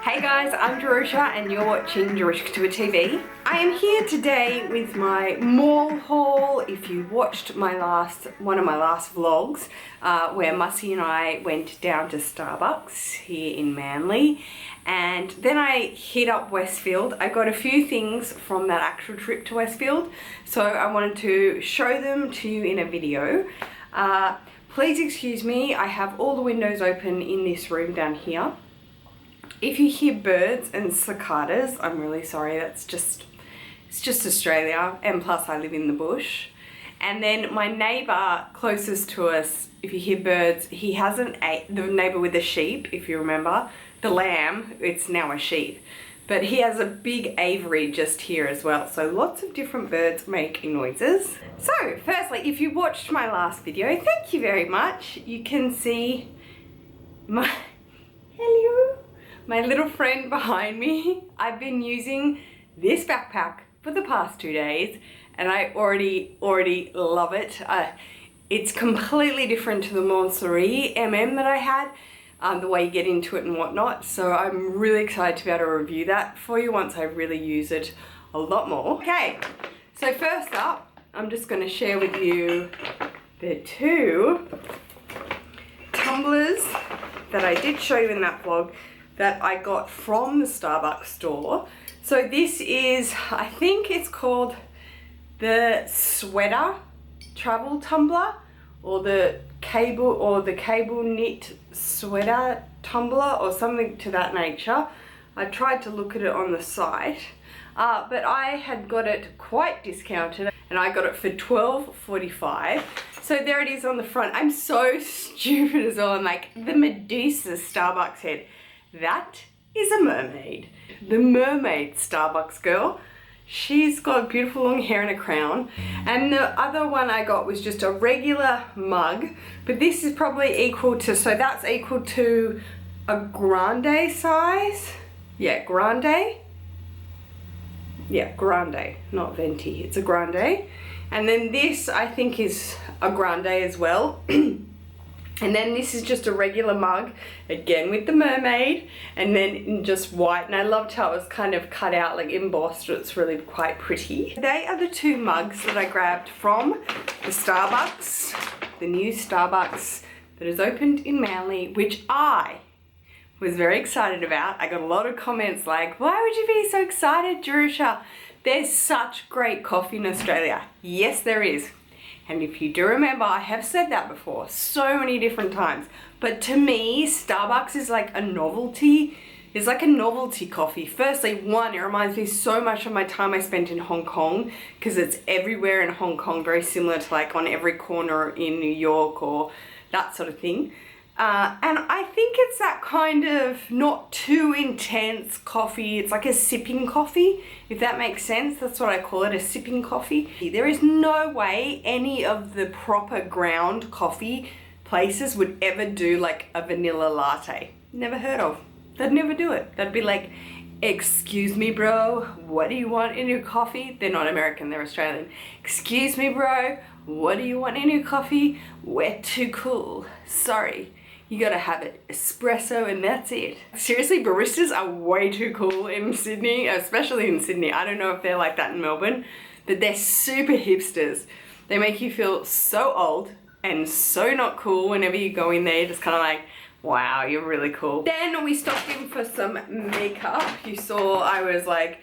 Hey guys, I'm Jerusha and you're watching Jerusha COUTURE TV. I am here today with my mall haul. If you watched one of my last vlogs where Mussy and I went down to Starbucks here in Manly, and then I hit up Westfield. I got a few things from that actual trip to Westfield, so I wanted to show them to you in a video. Please excuse me, I have all the windows open in this room down here. If you hear birds and cicadas, I'm really sorry, it's just Australia, and plus I live in the bush. And then my neighbour closest to us, if you hear birds, he hasn't ate, the neighbour with the sheep, if you remember, the lamb, it's now a sheep. But he has a big aviary just here as well, so lots of different birds making noises. So, firstly, if you watched my last video, thank you very much. You can see my, hello, my little friend behind me. I've been using this backpack for the past 2 days, and I already love it. It's completely different to the Montsouris that I had. The way you get into it and whatnot, so I'm really excited to be able to review that for you once I really use it a lot more. Okay, so first up, I'm just going to share with you the two tumblers that I did show you in that vlog that I got from the Starbucks store. So this is, I think it's called the sweater travel tumbler, or the cable knit sweater tumbler, or something to that nature. I tried to look at it on the site, but I had got it quite discounted and I got it for $12.45. So there it is on the front. I'm so stupid as well. I'm like, the Medusa Starbucks head. That is a mermaid. The mermaid Starbucks girl. She's got beautiful long hair and a crown. And the other one I got was just a regular mug, but this is probably equal to, so that's equal to a grande size. Yeah, grande. Yeah, grande, not venti, it's a grande. And then this I think is a grande as well. And then this is just a regular mug, again with the mermaid, and then in just white. And I loved how it was kind of cut out, like embossed. It's really quite pretty. They are the two mugs that I grabbed from the Starbucks, the new Starbucks that is opened in Manly, which I was very excited about. I got a lot of comments like, why would you be so excited, Jerusha? There's such great coffee in Australia. Yes, there is. And if you do remember, I have said that before so many different times. But to me, Starbucks is like a novelty. It's like a novelty coffee. Firstly, one, it reminds me so much of my time I spent in Hong Kong, because it's everywhere in Hong Kong, very similar to like on every corner in New York or that sort of thing. And I think it's that kind of not too intense coffee. It's like a sipping coffee, if that makes sense. That's what I call it, a sipping coffee. There is no way any of the proper ground coffee places would ever do like a vanilla latte. Never heard of. They'd never do it. They'd be like, excuse me bro, what do you want in your coffee? They're not American, they're Australian. Excuse me bro, what do you want in your coffee? We're too cool. Sorry. You gotta have it espresso and that's it. Seriously, baristas are way too cool in Sydney, especially in Sydney. I don't know if they're like that in Melbourne, but they're super hipsters. They make you feel so old and so not cool whenever you go in there. Just kind of like, wow, you're really cool. Then we stopped in for some makeup. You saw I was like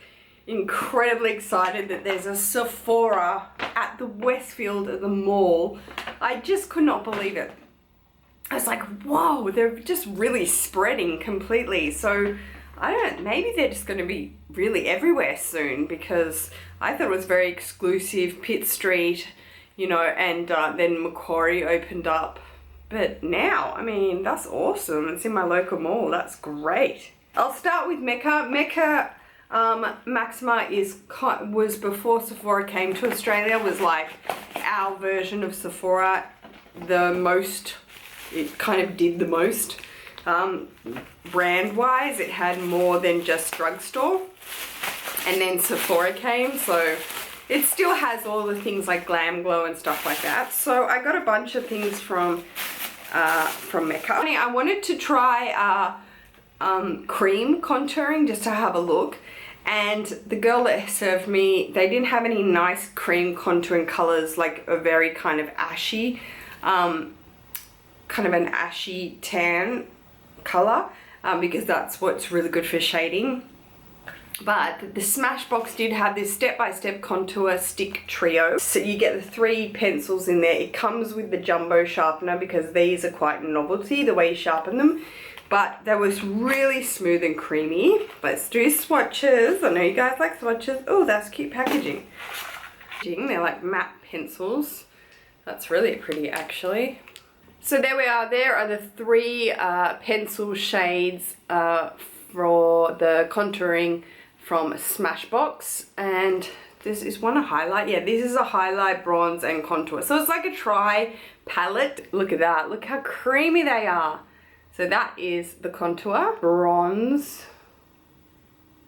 incredibly excited that there's a Sephora at the Westfield at the mall. I just could not believe it. I was like, whoa, they're just really spreading completely. So I don't, maybe they're just going to be really everywhere soon, because I thought it was very exclusive, Pitt Street, you know, and then Macquarie opened up. But now, I mean, that's awesome. It's in my local mall. That's great. I'll start with Mecca. Mecca Maxima was before Sephora came to Australia, was like our version of Sephora, the most. It kind of did the most. Brand wise, it had more than just drugstore. And then Sephora came, so it still has all the things like Glam Glow and stuff like that. So I got a bunch of things from Mecca. I wanted to try cream contouring just to have a look. And the girl that served me, they didn't have any nice cream contouring colors, like a very kind of ashy, kind of an ashy tan color, because that's what's really good for shading. But the Smashbox did have this step-by-step contour stick trio. So you get the 3 pencils in there. It comes with the jumbo sharpener because these are quite novelty, the way you sharpen them. But that was really smooth and creamy. Let's do swatches. I know you guys like swatches. Oh, that's cute packaging. They're like matte pencils. That's really pretty, actually. So there we are. There are the 3 pencil shades for the contouring from Smashbox. And this is one a highlight. Yeah, this is a highlight, bronze, and contour. So it's like a tri palette. Look at that. Look how creamy they are. So that is the contour. Bronze.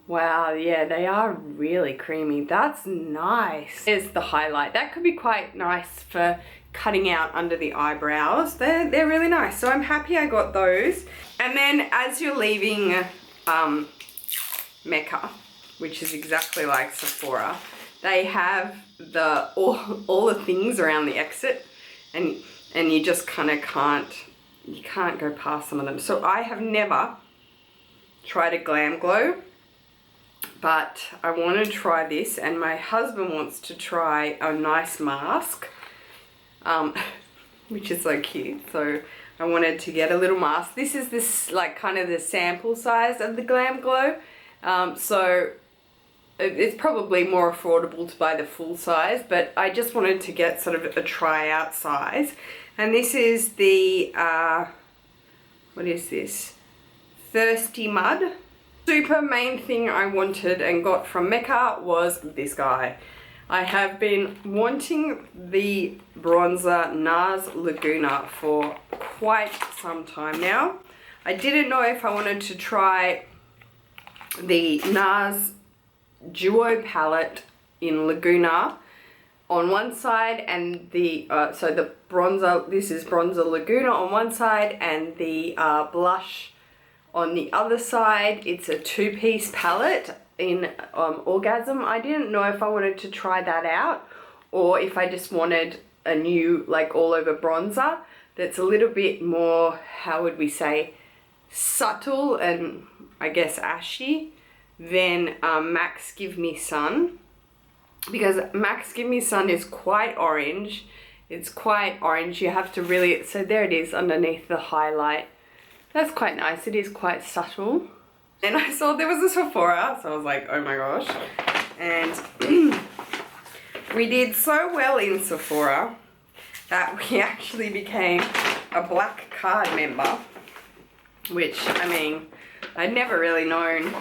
Wow, yeah, they are really creamy. That's nice. There's the highlight. That could be quite nice for cutting out under the eyebrows. They're really nice. So I'm happy I got those. And then as you're leaving Mecca, which is exactly like Sephora, they have all the things around the exit, and you just kind of can't go past some of them. So I have never tried a Glam Glow, but I want to try this, and my husband wants to try a nice mask, which is so cute. So I wanted to get a little mask. This is like kind of the sample size of the Glam Glow. So it's probably more affordable to buy the full size, but I just wanted to get sort of a tryout size. And this is the, what is this? Thirsty Mud. Super main thing I wanted and got from Mecca was this guy. I have been wanting the bronzer NARS Laguna for quite some time now. I didn't know if I wanted to try the NARS Duo palette in Laguna on one side, and the so the bronzer, this is bronzer Laguna on one side, and the blush on the other side. It's a 2-piece palette in Orgasm. I didn't know if I wanted to try that out or if I just wanted a new like all over bronzer that's a little bit more, how would we say, subtle and I guess ashy than Mac's Give Me Sun, because Mac's Give Me Sun is quite orange. It's quite orange. You have to really, so there it is underneath the highlight. That's quite nice. It is quite subtle. And I saw there was a Sephora, so I was like, oh my gosh. And we did so well in Sephora that we actually became a black card member, which, I mean, I'd never really known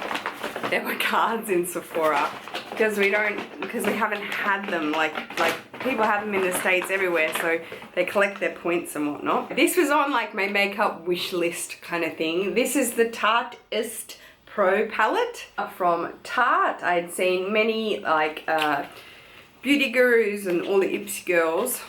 there were cards in Sephora because we haven't had them like people have them in the States everywhere, so they collect their points and whatnot. This was on like my makeup wish list kind of thing. This is the Tightest Pro Palette from Tarte. I had seen many like beauty gurus and all the Ipsy girls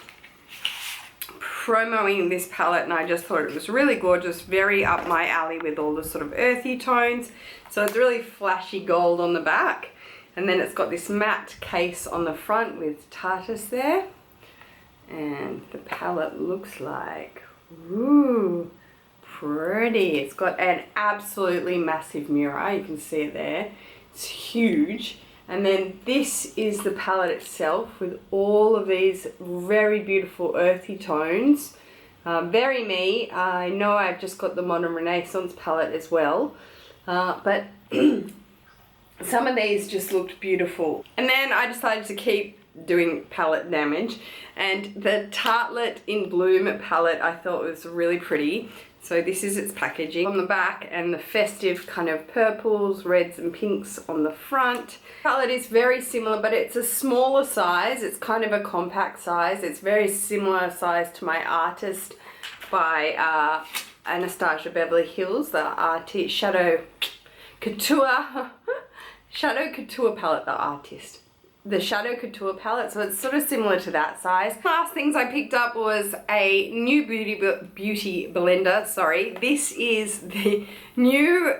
promoting this palette, and I just thought it was really gorgeous, very up my alley with all the sort of earthy tones. So it's really flashy gold on the back, and then it's got this matte case on the front with Tarte's there, and the palette looks like, ooh, pretty. It's got an absolutely massive mirror, you can see it there, it's huge. And then this is the palette itself with all of these very beautiful earthy tones. Very me. I know I've just got the Modern Renaissance palette as well. But some of these just looked beautiful. And then I decided to keep doing palette damage. And the Tartelette in Bloom palette I thought was really pretty. So this is its packaging on the back, and the festive kind of purples, reds and pinks on the front. The palette is very similar, but it's a smaller size. It's kind of a compact size. It's very similar size to my Artist by Anastasia Beverly Hills, the Shadow Couture Shadow Couture palette, the Artist. the Shadow Couture palette, so it's sort of similar to that size. Last things I picked up was a new beauty blender. Sorry, this is the new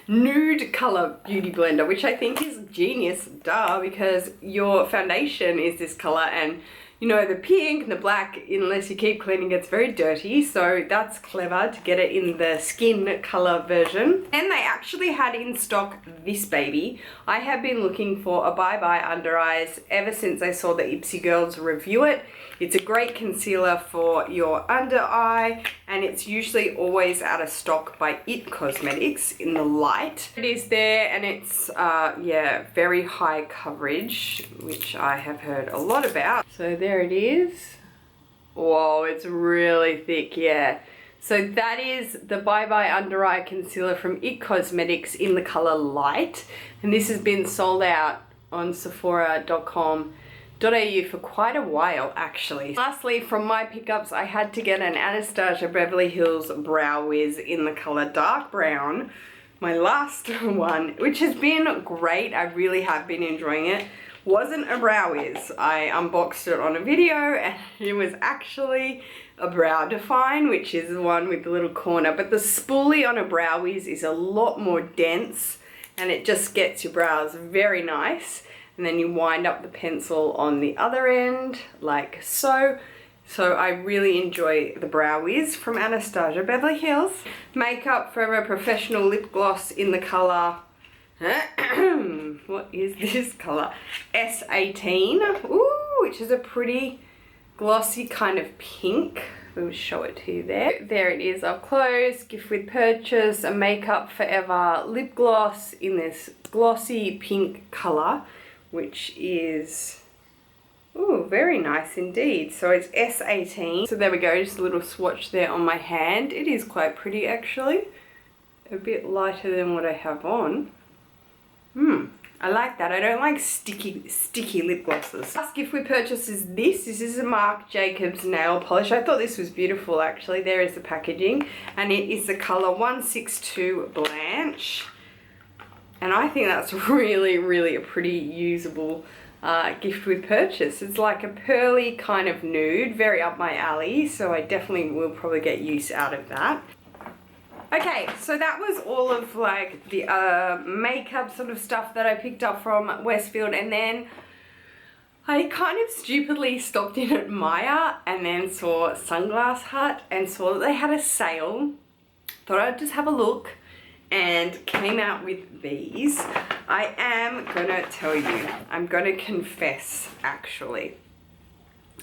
nude color beauty blender, which I think is genius, duh, because your foundation is this color, and you know, the pink and the black, unless you keep cleaning, gets very dirty. So that's clever to get it in the skin color version. And they actually had in stock this baby. I have been looking for a Bye Bye Under Eyes ever since I saw the Ipsy girls review it. It's a great concealer for your under eye, and it's usually always out of stock by IT Cosmetics in the light. It is there, and it's, yeah, very high coverage, which I have heard a lot about. So there it is. Whoa, it's really thick, yeah. So that is the Bye Bye Under Eye Concealer from IT Cosmetics in the color Light. And this has been sold out on Sephora.com.au for quite a while, actually. Lastly, from my pickups, I had to get an Anastasia Beverly Hills Brow Wiz in the color Dark Brown. My last one, which has been great. I really have been enjoying it. Wasn't a brow wiz. I unboxed it on a video, and it was actually a brow define, which is the one with the little corner, but the spoolie on a brow wiz is a lot more dense, and it just gets your brows very nice. And then you wind up the pencil on the other end like so. So I really enjoy the Brow Wiz from Anastasia Beverly Hills. Makeup Forever Professional Lip Gloss in the color what is this color? S18. Ooh, which is a pretty glossy kind of pink. We'll show it to you there. There it is up close. Gift with purchase, a Makeup Forever lip gloss in this glossy pink color, which is, ooh, very nice indeed. So it's S18. So there we go, just a little swatch there on my hand. It is quite pretty actually. A bit lighter than what I have on. I like that. I don't like sticky lip glosses. Last gift we purchased is this. This is a Marc Jacobs nail polish. I thought this was beautiful actually. There is the packaging, and it is the color 162 Blanche. And I think that's really a pretty usable gift with purchase. It's like a pearly kind of nude, very up my alley, so I definitely will probably get use out of that. Okay, so that was all of like the makeup sort of stuff that I picked up from Westfield, and then I kind of stupidly stopped in at Maya and then saw Sunglass Hut and saw that they had a sale. Thought I'd just have a look, and came out with these. I am gonna tell you, I'm gonna confess actually,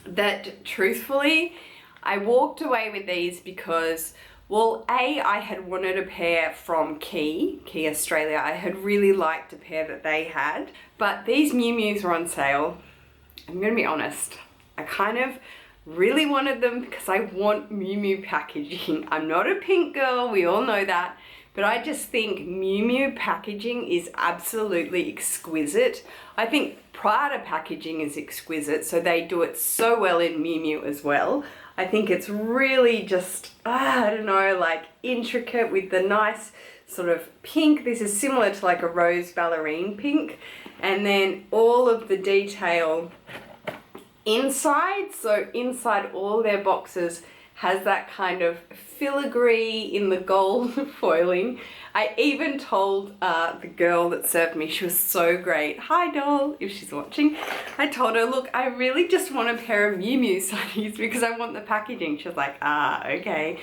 that truthfully, I walked away with these because, well, A, I had wanted a pair from Key Australia. I had really liked a pair that they had, but these Miu Mius were on sale. I'm gonna be honest, I kind of really wanted them because I want Miu Miu packaging. I'm not a pink girl, we all know that, but I just think Miu Miu packaging is absolutely exquisite. I think Prada packaging is exquisite, so they do it so well in Miu Miu as well. I think it's really just, I don't know, like intricate with the nice sort of pink. This is similar to like a rose ballerine pink. And then all of the detail inside, so inside all their boxes has that kind of filigree in the gold foiling. I even told the girl that served me, she was so great. Hi doll, if she's watching. I told her, look, I really just want a pair of Miu Miu sunnies because I want the packaging. She was like, okay.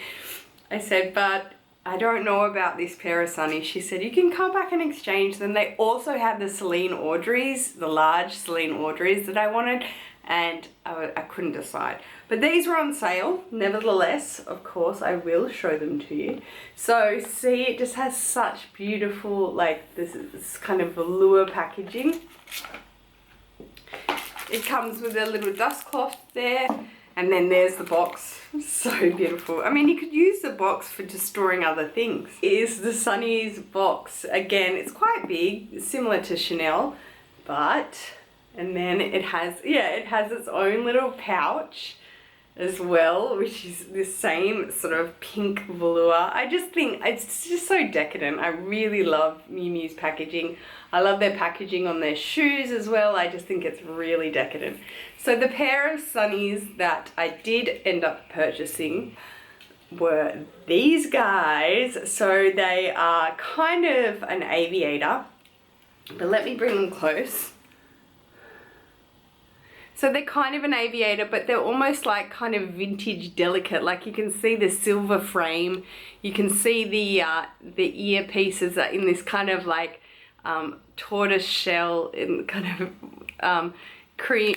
I said, but I don't know about this pair of sunnies. She said, you can come back and exchange them. They also had the Celine Audreys, the large Celine Audreys that I wanted, and I couldn't decide. But these were on sale, nevertheless, of course, I will show them to you. So, see, it just has such beautiful, like, this kind of velour packaging. It comes with a little dust cloth there, and then there's the box. So beautiful. I mean, you could use the box for just storing other things. Is the Sunnies box. Again, it's quite big, similar to Chanel, but, and then it has, yeah, it has its own little pouch. as well, which is the same sort of pink velour. I just think it's just so decadent. I really love Miu Miu's packaging. I love their packaging on their shoes as well. I just think it's really decadent. So the pair of sunnies that I did end up purchasing were these guys. So they are kind of an aviator, but let me bring them close. So they're kind of an aviator, but they're almost like kind of vintage delicate. Like you can see the silver frame. You can see the earpieces are in this kind of like tortoise shell, in kind of cream,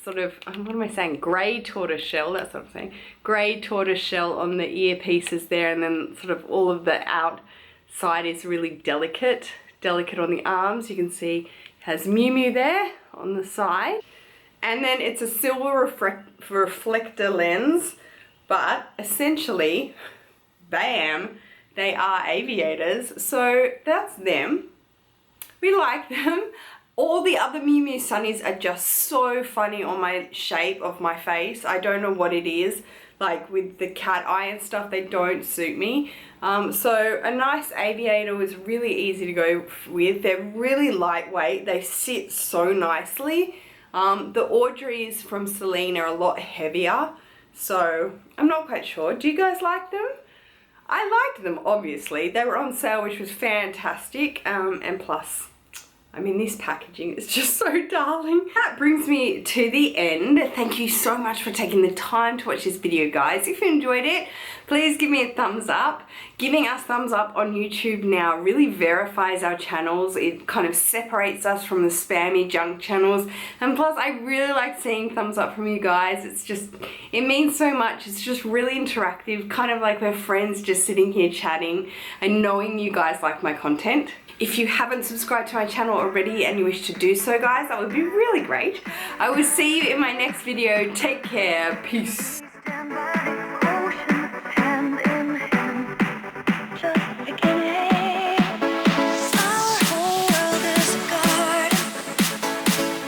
sort of, what am I saying? Grey tortoise shell, that's what I'm saying. Grey tortoise shell on the earpieces there, and then sort of all of the outside is really delicate on the arms. You can see it has Miu Miu there on the side. And then it's a silver reflector lens, but essentially, bam, they are aviators. So that's them. We like them. All the other Miu Miu sunnies are just so funny on my shape of my face. I don't know what it is. Like with the cat eye and stuff, they don't suit me. So a nice aviator was really easy to go with. They're really lightweight. They sit so nicely. The Audreys from Celine are a lot heavier, so I'm not quite sure. Do you guys like them? I liked them, obviously. They were on sale, which was fantastic, and plus, I mean, this packaging is just so darling. That brings me to the end. Thank you so much for taking the time to watch this video, guys. If you enjoyed it, please give me a thumbs up. Giving us thumbs up on YouTube now really verifies our channels. It kind of separates us from the spammy junk channels. And plus, I really like seeing thumbs up from you guys. It's just, it means so much. It's just really interactive, kind of like we're friends just sitting here chatting and knowing you guys like my content. If you haven't subscribed to my channel already and you wish to do so, guys, that would be really great. I will see you in my next video. Take care. Peace.